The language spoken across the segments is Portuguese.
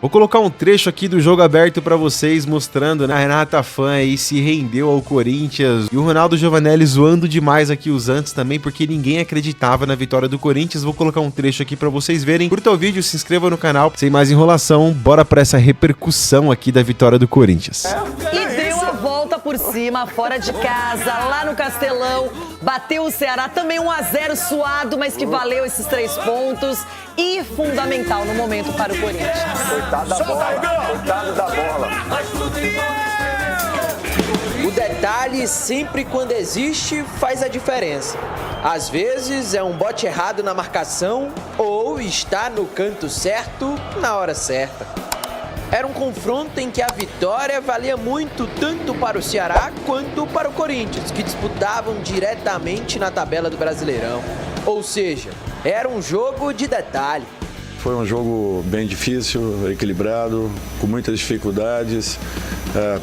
Vou colocar um trecho aqui do jogo aberto pra vocês, mostrando, né, a Renata Fã aí se rendeu ao Corinthians e o Ronaldo Giovanelli zoando demais aqui os Antes também, porque ninguém acreditava na vitória do Corinthians. Vou colocar um trecho aqui pra vocês verem. Curta o vídeo, se inscreva no canal. Sem mais enrolação, bora pra essa repercussão aqui da vitória do Corinthians. E deu a volta por cima, fora de casa, lá no Castelão. Bateu o Ceará, também 1-0 suado, mas que valeu esses 3 pontos. E fundamental no momento para o Corinthians. Coitado da bola, coitado da bola. O detalhe, sempre quando existe, faz a diferença. Às vezes é um bote errado na marcação ou está no canto certo na hora certa. Era um confronto em que a vitória valia muito tanto para o Ceará quanto para o Corinthians, que disputavam diretamente na tabela do Brasileirão. Ou seja, era um jogo de detalhe. Foi um jogo bem difícil, equilibrado, com muitas dificuldades,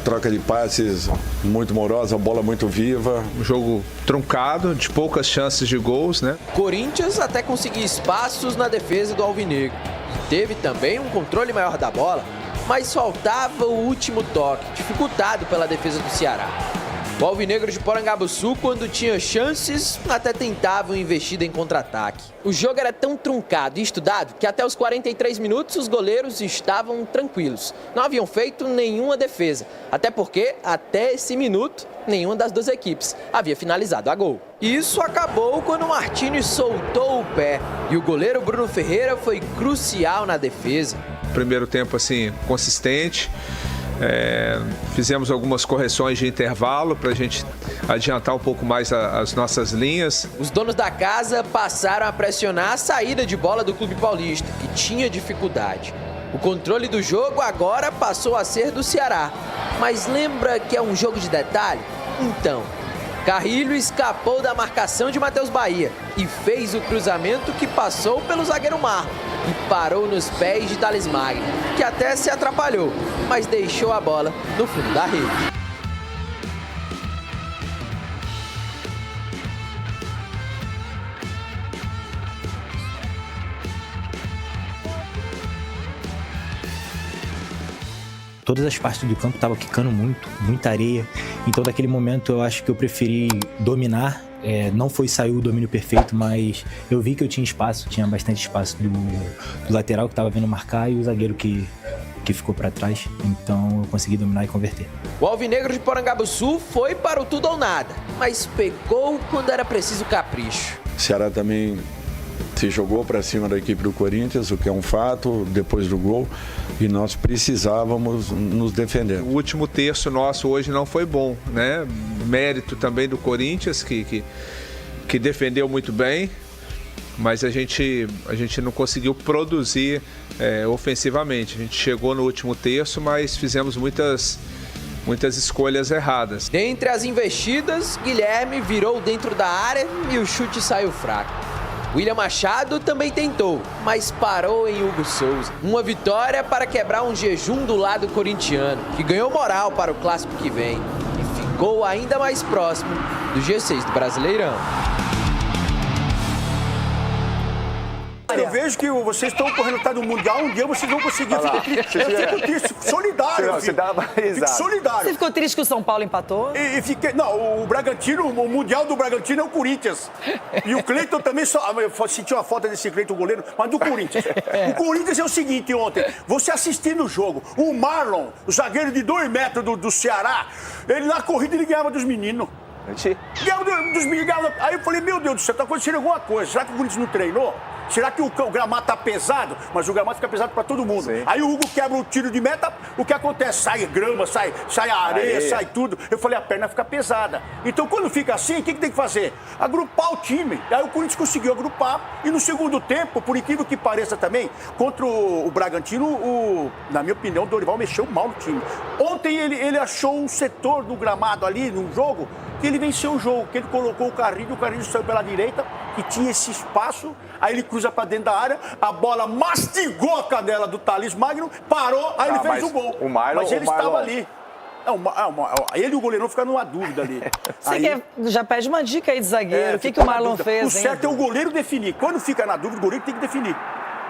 troca de passes muito morosa, bola muito viva. Um jogo truncado, de poucas chances de gols, né? Corinthians até conseguia espaços na defesa do Alvinegro. Teve também um controle maior da bola, mas faltava o último toque, dificultado pela defesa do Ceará. O Alvinegro de Porangabuçu, quando tinha chances, até tentava uma investida em contra-ataque. O jogo era tão truncado e estudado que até os 43 minutos os goleiros estavam tranquilos. Não haviam feito nenhuma defesa, até porque, até esse minuto, nenhuma das duas equipes havia finalizado a gol. Isso acabou quando o Martínez soltou o pé e o goleiro Bruno Ferreira foi crucial na defesa. Primeiro tempo, assim, consistente. Fizemos algumas correções de intervalo para a gente adiantar um pouco mais as nossas linhas. Os donos da casa passaram a pressionar a saída de bola do Clube Paulista, que tinha dificuldade. O controle do jogo agora passou a ser do Ceará. Mas lembra que é um jogo de detalhe? Então, Carrilho escapou da marcação de Matheus Bahia e fez o cruzamento que passou pelo zagueiro Marlon e parou nos pés de Thales Magno, que até se atrapalhou, mas deixou a bola no fundo da rede. Todas as partes do campo estavam quicando muito, muita areia. Então, naquele momento, eu acho que eu preferi dominar. Não saiu o domínio perfeito, mas eu vi que eu tinha espaço, tinha bastante espaço do lateral que estava vindo marcar e o zagueiro que ficou para trás. Então, eu consegui dominar e converter. O Alvinegro de Porangabuçu foi para o tudo ou nada, mas pecou quando era preciso capricho. O Ceará também se jogou para cima da equipe do Corinthians, o que é um fato, depois do gol, e nós precisávamos nos defender. O último terço nosso hoje não foi bom, né? Mérito também do Corinthians, que defendeu muito bem, mas a gente não conseguiu produzir ofensivamente. A gente chegou no último terço, mas fizemos muitas escolhas erradas. Dentre as investidas, Guilherme virou dentro da área e o chute saiu fraco. William Machado também tentou, mas parou em Hugo Souza. Uma vitória para quebrar um jejum do lado corintiano, que ganhou moral para o clássico que vem e ficou ainda mais próximo do G6 do Brasileirão. Eu vejo que vocês estão correndo atrás do Mundial, um dia vocês vão conseguir. Eu fico triste, solidário. Fico solidário. Você ficou triste que o São Paulo empatou? E fiquei. Não, o Bragantino, o Mundial do Bragantino é o Corinthians. E o Cleiton também eu senti uma foto desse Cleiton goleiro, mas do Corinthians. O Corinthians é o seguinte, ontem, você assistindo o jogo, o Marlon, o zagueiro de 2 metros do Ceará, ele na corrida ele ganhava dos meninos. Ganhava dos meninos. Aí eu falei, meu Deus do céu, tá acontecendo alguma coisa. Será que o Corinthians não treinou? Será que o gramado tá pesado? Mas o gramado fica pesado pra todo mundo. Sim. Aí o Hugo quebra o tiro de meta, o que acontece? Sai grama, sai areia, sai tudo. Eu falei, a perna fica pesada. Então quando fica assim, o que tem que fazer? Agrupar o time. Aí o Corinthians conseguiu agrupar e no segundo tempo, por incrível que pareça também, contra o Bragantino, na minha opinião, o Dorival mexeu mal no time. Ontem ele achou um setor do gramado ali, num jogo, que ele venceu o jogo, que ele colocou o Carrilho saiu pela direita, que tinha esse espaço, aí ele cruza pra dentro da área, a bola mastigou a canela do Thales Magno, parou, aí ele fez o gol. Mas ele estava ali. Ele e o goleirão ficaram numa dúvida ali. Já pede uma dica aí de zagueiro. O que o Marlon fez, O certo é o goleiro definir. Quando fica na dúvida, o goleiro tem que definir.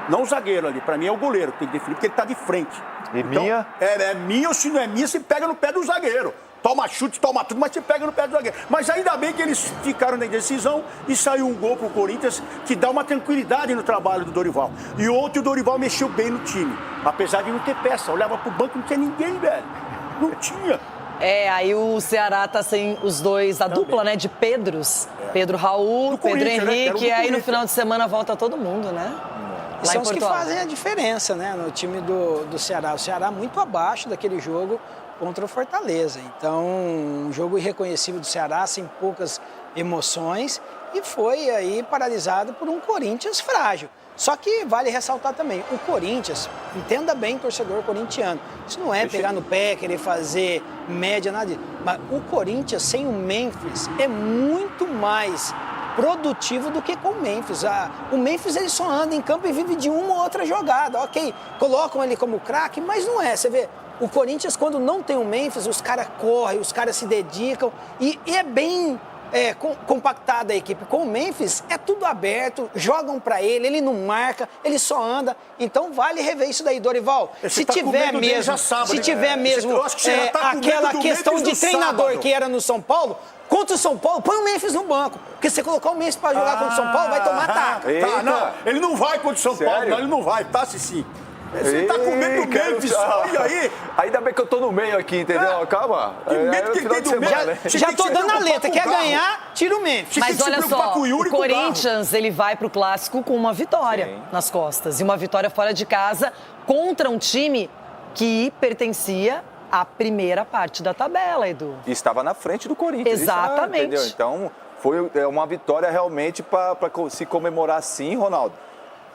Não o zagueiro ali. Pra mim é o goleiro que tem que definir, porque ele tá de frente. E minha? É minha, ou se não é minha, você pega no pé do zagueiro. Toma chute, toma tudo, mas você pega no pé do zagueiro. Mas ainda bem que eles ficaram na indecisão e saiu um gol pro Corinthians que dá uma tranquilidade no trabalho do Dorival. E ontem o Dorival mexeu bem no time. Apesar de não ter peça. Olhava pro banco e não tinha ninguém, velho. Não tinha. Aí o Ceará tá sem os dois, a dupla, né, de Pedros. Pedro Raul, Do Pedro Corinthians, né? Henrique, Era o do e aí no Corinthians. final de semana volta todo mundo, né? E Lá são em os que Porto Alegre. fazem a diferença, né, no time do Ceará. O Ceará muito abaixo daquele jogo contra o Fortaleza. Então, um jogo irreconhecível do Ceará, sem poucas emoções, e foi aí paralisado por um Corinthians frágil. Só que vale ressaltar também, o Corinthians, entenda bem, torcedor corintiano, isso não é pegar no pé, querer fazer média, nada disso. Mas o Corinthians sem o Memphis é muito mais produtivo do que com o Memphis. O Memphis ele só anda em campo e vive de uma ou outra jogada. Ok, colocam ele como craque, mas não é. Você vê, o Corinthians quando não tem o Memphis, os caras correm, os caras se dedicam e é bem compactada a equipe. Com o Memphis é tudo aberto, jogam pra ele não marca, ele só anda. Então vale rever isso daí, Dorival. Se tá com tiver medo dele mesmo, já sábado, se né? tiver mesmo Eu acho que você já tá com aquela medo do questão Memphis de no treinador sábado. que era no São Paulo, contra o São Paulo, põe o Memphis no banco. Porque se você colocar o Memphis pra jogar contra o São Paulo, vai tomar taca. Tá, não, ele não vai contra o São Paulo, não, ele não vai, tá, Cici? Você tá com medo do Memphis, olha aí. Ainda bem que eu tô no meio aqui, entendeu? Calma. Que medo que final tem de do semana, Memphis. né? Você Já tem tô que se dando a preocupar letra, com o quer Garro. ganhar, tira o Memphis. Você tem Mas que se olha preocupar só, com o Yuri o e com o Garro. Corinthians, ele vai pro Clássico com uma vitória nas costas. E uma vitória fora de casa contra um time que pertencia à primeira parte da tabela, Edu. E estava na frente do Corinthians. Exatamente. Entendeu? Então, foi uma vitória realmente para se comemorar sim, Ronaldo.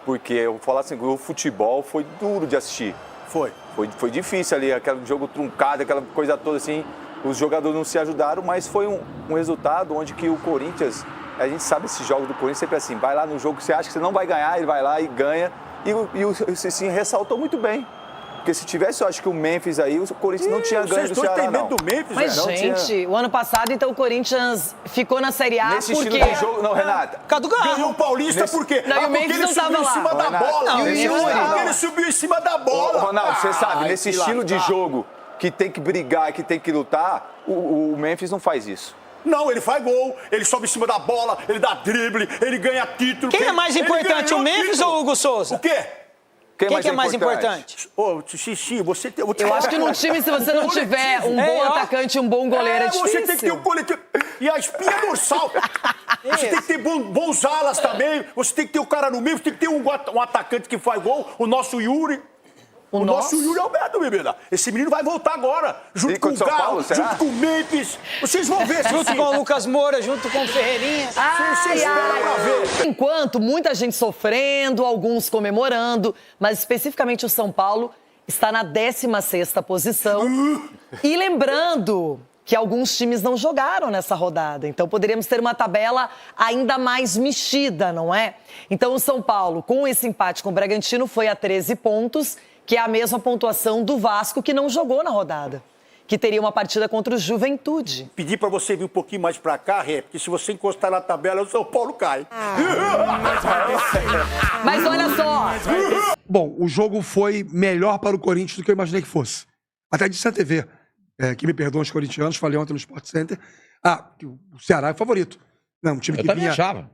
Porque eu vou falar assim, o futebol foi duro de assistir. Foi difícil ali, aquele jogo truncado, aquela coisa toda assim. Os jogadores não se ajudaram, mas foi um resultado onde que o Corinthians, a gente sabe esse jogo do Corinthians sempre assim, vai lá no jogo que você acha que você não vai ganhar, ele vai lá e ganha. E o Cicinho ressaltou muito bem. Porque se tivesse, eu acho que o Memphis aí, o Corinthians não tinha ganho do Ceará, não. Do Memphis, Mas, velho. gente, o ano passado, então, o Corinthians ficou na Série A Nesse porque... estilo de jogo, não, Renata. Cadu Garro. Ganhou o Paulista por quê? Não, e o porque Memphis ele não tava subiu em lá. cima da Renato, bola. não, E o esse Yuri, não. porque ele subiu em cima da bola. Ô, Ronaldo, você sabe, Ai, nesse que estilo de lascar. jogo que tem que brigar, que tem que lutar, o Memphis não faz isso. Não, ele faz gol, ele sobe em cima da bola, ele dá drible, ele ganha título. Quem é mais Ele importante, ganhou o Memphis título. ou o Hugo Souza? O quê? Quem que é mais importante? Ô, Xixi, você tem... Eu acho que num time, se você não tiver um bom atacante e um bom goleiro, é difícil. Você tem que ter um coletivo. E a espinha dorsal. Você tem que ter bons alas também. Você tem que ter o cara no meio. Você tem que ter um atacante que faz gol. O nosso Yuri. O nosso Yuri Alberto, bebida. Esse menino vai voltar agora. Junto E com o contra o São Galo, Paulo, será? junto com o Memphis. Vocês vão ver. Junto com o Lucas Moura, junto com o Ferreirinha. Vocês esperam pra ver. Enquanto muita gente sofrendo, alguns comemorando, mas especificamente o São Paulo está na 16ª posição. E lembrando que alguns times não jogaram nessa rodada, então poderíamos ter uma tabela ainda mais mexida, não é? Então o São Paulo, com esse empate com o Bragantino, foi a 13 pontos, que é a mesma pontuação do Vasco, que não jogou na rodada, que teria uma partida contra o Juventude. Pedir pra você vir um pouquinho mais pra cá, Rê, porque se você encostar na tabela, o São Paulo cai. Mas olha só, Bom, o jogo foi melhor para o Corinthians do que eu imaginei que fosse. Até disse na TV, que me perdoam os corintianos, falei ontem no Sport Center, que o Ceará é favorito. Não, um time que vinha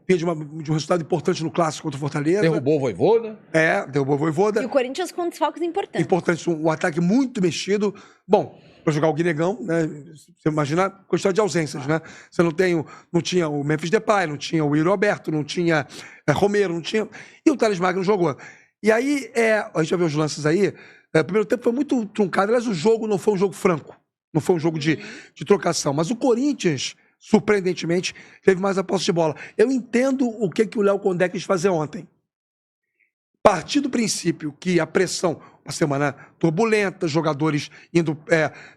de um resultado importante no Clássico contra o Fortaleza. Derrubou o Vojvoda. Derrubou o Vojvoda. E o Corinthians com desfalques importantes. Importante, um ataque muito mexido. Bom, para jogar o Guinegão, né? Você imagina a quantidade de ausências, né? Você não tinha o Memphis Depay, não tinha o Yuri Alberto, não tinha Romero, não tinha... E o Thales Magno jogou. E aí, a gente vai ver os lances aí. O primeiro tempo foi muito truncado. Aliás, o jogo não foi um jogo franco. Não foi um jogo de trocação. Mas o Corinthians, surpreendentemente, teve mais a posse de bola. Eu entendo o que o Léo Condé quis fazer ontem. Partir do princípio que a pressão, uma semana turbulenta, jogadores indo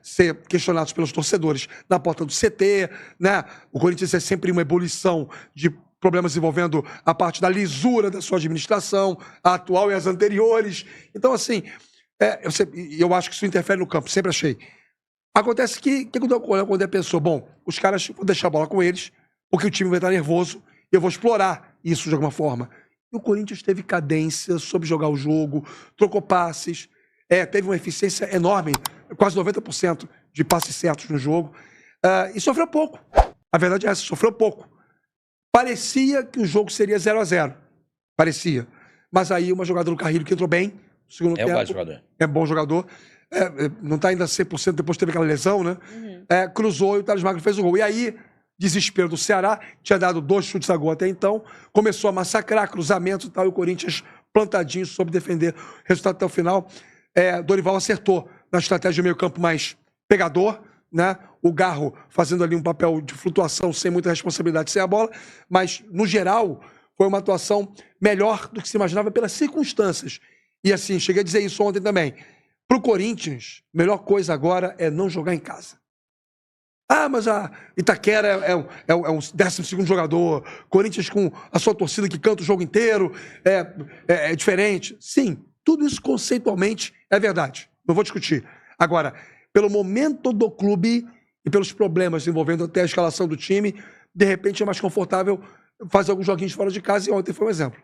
ser questionados pelos torcedores na porta do CT, né? O Corinthians é sempre uma ebulição de problemas envolvendo a parte da lisura da sua administração, a atual e as anteriores. Então, assim, eu acho que isso interfere no campo, sempre achei. Acontece que o Léo Condé pensou, bom, os caras vão deixar a bola com eles, porque o time vai estar nervoso, e eu vou explorar isso de alguma forma. E o Corinthians teve cadência, soube jogar o jogo, trocou passes, teve uma eficiência enorme, quase 90% de passes certos no jogo, e sofreu pouco. A verdade é essa, sofreu pouco. Parecia que o jogo seria 0-0. Parecia. Mas aí uma jogada do Carrilho que entrou bem, no segundo tempo. É um bom jogador. É bom jogador. Não está ainda 100%, depois teve aquela lesão, né? Cruzou e o Thales Magno fez o gol. E aí, desespero do Ceará, tinha dado 2 chutes a gol até então, começou a massacrar, cruzamentos e tal, e o Corinthians plantadinho, soube defender. Resultado até o final, Dorival acertou na estratégia de meio campo mais pegador, né? O Garro fazendo ali um papel de flutuação sem muita responsabilidade sem a bola, mas, no geral, foi uma atuação melhor do que se imaginava pelas circunstâncias. E assim, cheguei a dizer isso ontem também. Para o Corinthians, a melhor coisa agora é não jogar em casa. Ah, mas a Itaquera é um 12º jogador, Corinthians com a sua torcida que canta o jogo inteiro, é diferente. Sim, tudo isso conceitualmente é verdade, não vou discutir. Agora, pelo momento do clube e pelos problemas envolvendo até a escalação do time, de repente é mais confortável fazer alguns joguinhos fora de casa, e ontem foi um exemplo.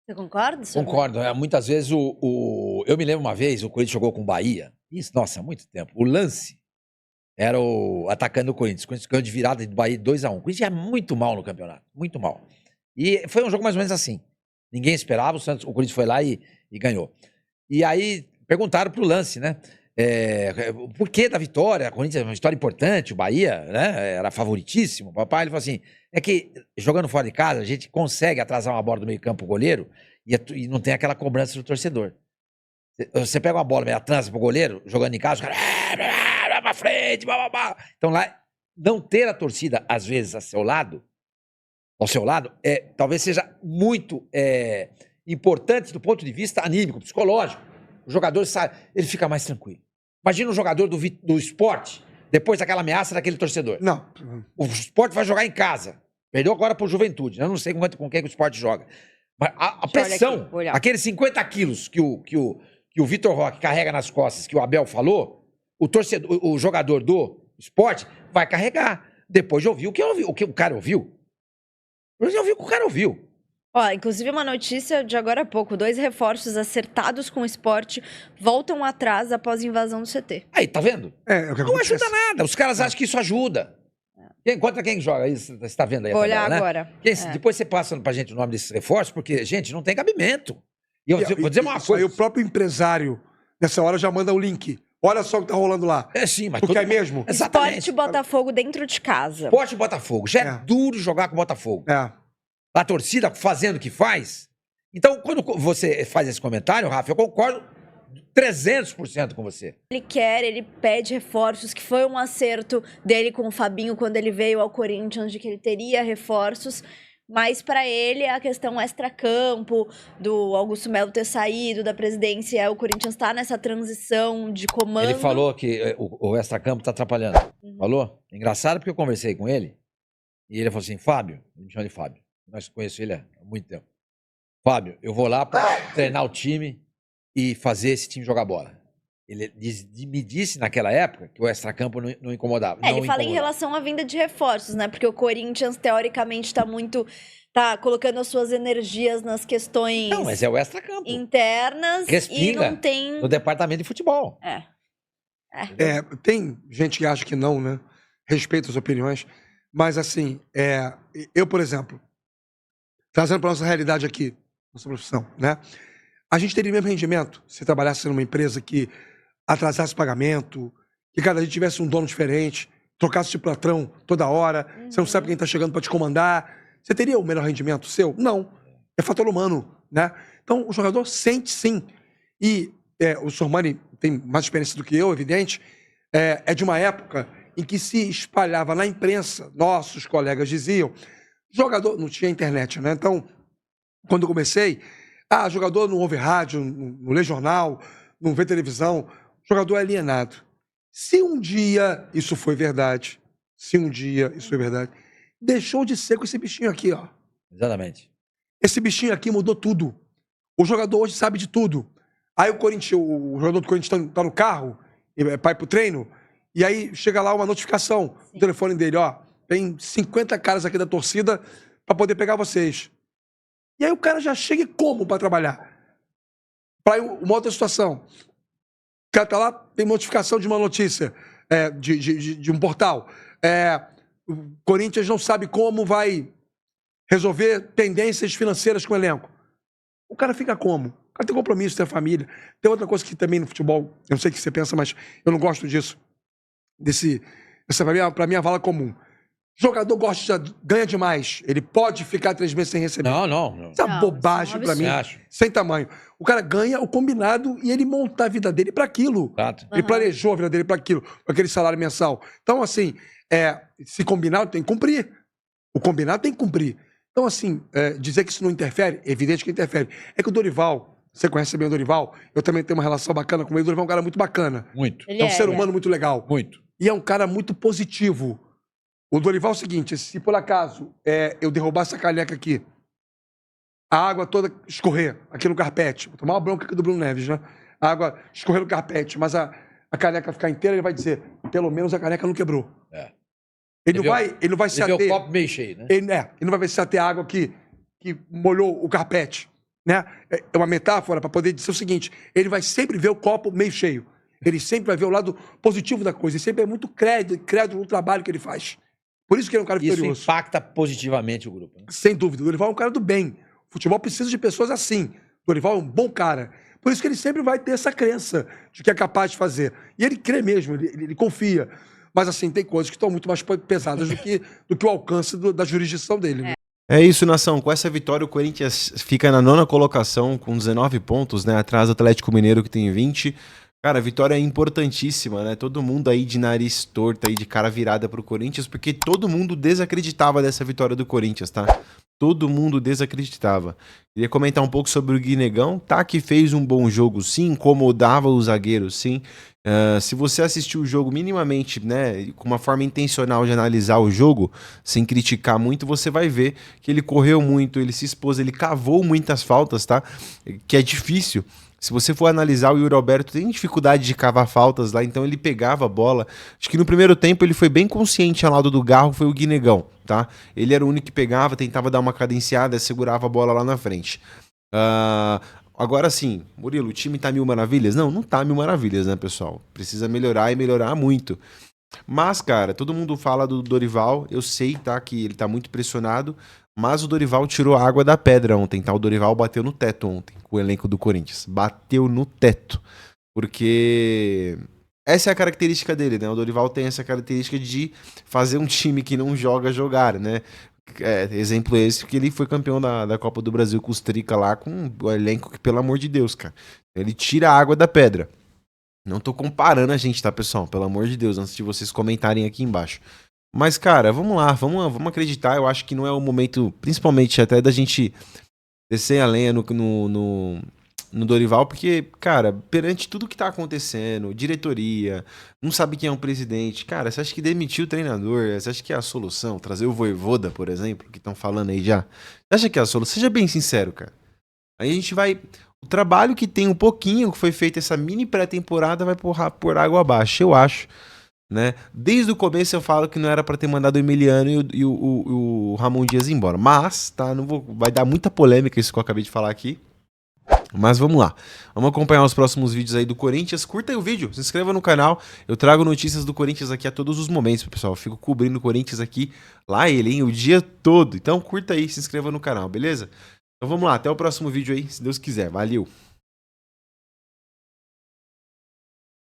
Você concorda, senhor? Concordo. Muitas vezes eu me lembro uma vez, o Corinthians jogou com o Bahia. Isso, nossa, há muito tempo. O lance era o atacante do Corinthians. O Corinthians ganhou de virada do Bahia 2-1. O Corinthians é muito mal no campeonato. Muito mal. E foi um jogo mais ou menos assim. Ninguém esperava, o Corinthians foi lá e ganhou. E aí perguntaram pro lance, né? O porquê da vitória? A Corinthians é uma vitória importante, o Bahia, né? Era favoritíssimo. O papai, ele falou assim, é que jogando fora de casa, a gente consegue atrasar uma bola do meio campo pro goleiro e não tem aquela cobrança do torcedor. Você pega uma bola meio trança pro goleiro, jogando em casa, os caras, vai pra frente, blá, blá, blá. Então lá, não ter a torcida, às vezes, ao seu lado, talvez seja muito importante do ponto de vista anímico, psicológico. O jogador sabe, ele fica mais tranquilo. Imagina um jogador do esporte, depois daquela ameaça daquele torcedor. Não. O esporte vai jogar em casa. Perdeu agora pro Juventude. Eu não sei com quem o esporte joga. Mas a pressão, aqueles 50 quilos que o Vitor Roque carrega nas costas, que o Abel falou, o jogador do esporte vai carregar. Depois de ouvir o que o cara ouviu. Depois de ouvir o que o cara ouviu. Ó, inclusive uma notícia de agora há pouco. 2 reforços acertados com o esporte voltam atrás após a invasão do CT. Aí, tá vendo? Não ajuda nada. Os caras acham que isso ajuda. Contra quem joga aí? Você tá vendo aí? Vou olhar tabela, agora. Né? Depois você passa pra gente o nome desses reforços, porque, gente, não tem cabimento. E eu vou dizer uma coisa. Aí o próprio empresário, nessa hora, já manda o link. Olha só o que tá rolando lá. Sim, mas... Porque é mesmo? Exatamente. Esporte Botafogo dentro de casa. Esporte Botafogo. Já é duro jogar com o Botafogo. A torcida fazendo o que faz. Então, quando você faz esse comentário, Rafa, eu concordo 300% com você. Ele pede reforços, que foi um acerto dele com o Fabinho quando ele veio ao Corinthians, de que ele teria reforços. Mas para ele, a questão extracampo, do Augusto Melo ter saído da presidência, o Corinthians está nessa transição de comando. Ele falou que o extracampo está atrapalhando. Falou? Engraçado porque eu conversei com ele e ele falou assim, Fábio, ele me chama de Fábio, nós conhecemos ele há muito tempo. Fábio, eu vou lá para treinar o time e fazer esse time jogar bola. Ele me disse naquela época que o extracampo não incomodava. Ele fala em relação à vinda de reforços, né? Porque o Corinthians, teoricamente, tá colocando as suas energias nas questões... Não, mas é o extracampo. ...internas e não tem... no departamento de futebol. Tem gente que acha que não, né? Respeito as opiniões. Mas, assim, eu, por exemplo, trazendo para nossa realidade aqui, nossa profissão, né? A gente teria o mesmo rendimento se trabalhasse numa empresa que atrasasse pagamento, que cada dia tivesse um dono diferente, trocasse de patrão toda hora, você não sabe quem está chegando para te comandar. Você teria o melhor rendimento seu? Não. É fator humano, né? Então, o jogador sente sim. E o Sormani tem mais experiência do que eu, evidente, é de uma época em que se espalhava na imprensa, nossos colegas diziam, jogador... Não tinha internet, né? Então, quando eu comecei, jogador não ouve rádio, não lê jornal, não vê televisão, jogador é alienado. Se um dia isso foi verdade, deixou de ser com esse bichinho aqui, ó. Exatamente. Esse bichinho aqui mudou tudo. O jogador hoje sabe de tudo. Aí o jogador do Corinthians tá no carro, vai pro treino, e aí chega lá uma notificação no telefone dele, ó, tem 50 caras aqui da torcida para poder pegar vocês. E aí o cara já chega como para trabalhar? Para uma outra situação. O cara tá lá, tem notificação de uma notícia de um portal. O Corinthians não sabe como vai resolver tendências financeiras com o elenco. O cara fica como? O cara tem compromisso, tem família. Tem outra coisa que também no futebol, eu não sei o que você pensa, mas eu não gosto disso. Essa pra mim é a vala comum. Jogador ganha demais. Ele pode ficar 3 meses sem receber. Não. Isso é uma bobagem pra mim. Sem tamanho. O cara ganha o combinado e ele monta a vida dele pra aquilo. Ele planejou a vida dele pra aquilo, com aquele salário mensal. Então, assim, se combinar, tem que cumprir. O combinado tem que cumprir. Então, assim, dizer que isso não interfere, é evidente que interfere. É que o Dorival, você conhece bem o Dorival, eu também tenho uma relação bacana com ele. O Dorival é um cara muito bacana. Muito. É um ser humano muito legal. Muito. E é um cara muito positivo. O Dorival é o seguinte, se por acaso eu derrubar essa caneca aqui, a água toda escorrer aqui no carpete, vou tomar uma bronca aqui do Bruno Neves, né? A água escorrer no carpete, mas a caneca ficar inteira, ele vai dizer, pelo menos a caneca não quebrou. Ele não vai se ater... Ele vê o copo meio cheio, né? Ele não vai se ater a água que molhou o carpete, né? É uma metáfora para poder dizer o seguinte, ele vai sempre ver o copo meio cheio. Ele sempre vai ver o lado positivo da coisa. Ele sempre é muito crédito no trabalho que ele faz. Por isso que ele é um cara vitorioso. Isso impacta positivamente o grupo. Né? Sem dúvida. O Dorival é um cara do bem. O futebol precisa de pessoas assim. O Dorival é um bom cara. Por isso que ele sempre vai ter essa crença de que é capaz de fazer. E ele crê mesmo, ele confia. Mas assim, tem coisas que estão muito mais pesadas do que o alcance da jurisdição dele. Né? É isso, nação. Com essa vitória, o Corinthians fica na 9ª colocação com 19 pontos, né? Atrás do Atlético Mineiro, que tem 20. Cara, a vitória é importantíssima, né? Todo mundo aí de nariz torto, aí de cara virada pro Corinthians, porque todo mundo desacreditava dessa vitória do Corinthians, tá? Todo mundo desacreditava. Queria comentar um pouco sobre o Guinegão, tá? Que fez um bom jogo, sim, incomodava os zagueiros, sim. Se você assistiu o jogo minimamente, né, com uma forma intencional de analisar o jogo, sem criticar muito, você vai ver que ele correu muito, ele se expôs, ele cavou muitas faltas, tá? Que é difícil. Se você for analisar, o Yuri Alberto tem dificuldade de cavar faltas lá, então ele pegava a bola. Acho que no primeiro tempo ele foi bem consciente ao lado do Garro, foi o Guinegão, tá? Ele era o único que pegava, tentava dar uma cadenciada, segurava a bola lá na frente. Agora sim, Murilo, o time tá 1000 maravilhas? Não tá 1000 maravilhas, né, pessoal? Precisa melhorar e melhorar muito. Mas, cara, todo mundo fala do Dorival, eu sei, tá, que ele tá muito pressionado, mas o Dorival tirou a água da pedra ontem, tá? O Dorival bateu no teto ontem, com o elenco do Corinthians. Bateu no teto. Porque essa é a característica dele, né? O Dorival tem essa característica de fazer um time que não joga, jogar, né? Exemplo esse, que ele foi campeão da Copa do Brasil com os Trica lá, com o elenco que, pelo amor de Deus, cara. Ele tira a água da pedra. Não tô comparando a gente, tá, pessoal? Pelo amor de Deus, antes de vocês comentarem aqui embaixo. Mas, cara, vamos lá, vamos acreditar. Eu acho que não é o momento, principalmente até da gente descer a lenha no Dorival, porque, cara, perante tudo que tá acontecendo, diretoria, não sabe quem é um presidente, cara, você acha que demitir o treinador, você acha que é a solução? Trazer o Vojvoda, por exemplo, que estão falando aí já. Você acha que é a solução? Seja bem sincero, cara. Aí a gente vai... O trabalho que tem um pouquinho, que foi feito essa mini pré-temporada, vai por água abaixo, eu acho. Né? Desde o começo eu falo que não era para ter mandado o Emiliano e o Ramon Dias embora. Mas, tá, vai dar muita polêmica isso que eu acabei de falar aqui. Mas vamos lá. Vamos acompanhar os próximos vídeos aí do Corinthians. Curta aí o vídeo, se inscreva no canal. Eu trago notícias do Corinthians aqui a todos os momentos, pessoal. Eu fico cobrindo o Corinthians aqui, lá ele, hein, o dia todo. Então curta aí, se inscreva no canal, beleza? Então vamos lá, até o próximo vídeo aí, se Deus quiser. Valeu!